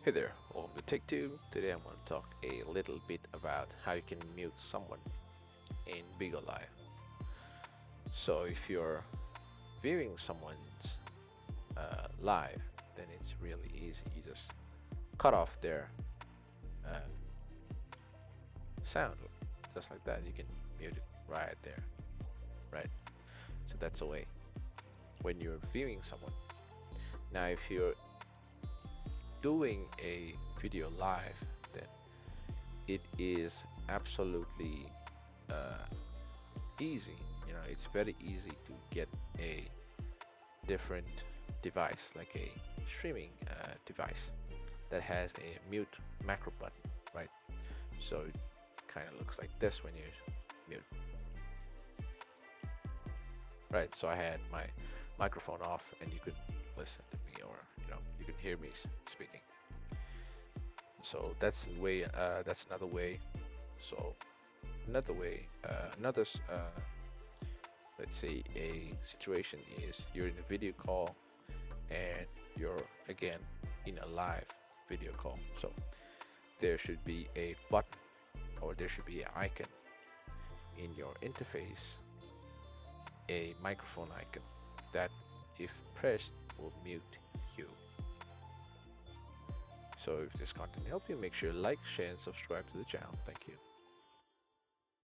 Hey there, welcome to Take Two. Today I'm going to talk a little bit about how you can mute someone in Bigo Live. So if you're viewing someone's live, then it's really easy. You just cut off their uh, sound, just like that. You can mute it right there, right? So that's a way when you're viewing someone. Now, if you're doing a video live, then it is absolutely easy. It's very easy to get a different device, like a streaming device that has a mute macro button, right? So it kind of looks like this when you mute, right? So I had my microphone off and you could listen to me, or you can hear me speaking. So that's the way, that's another way. So another way, let's say a situation is you're in a video call and you're again in a live video call. So there should be a button, or there should be an icon in your interface, a microphone icon that if pressed will mute you. So if this content helped you, make sure to like, share and subscribe to the channel. Thank you.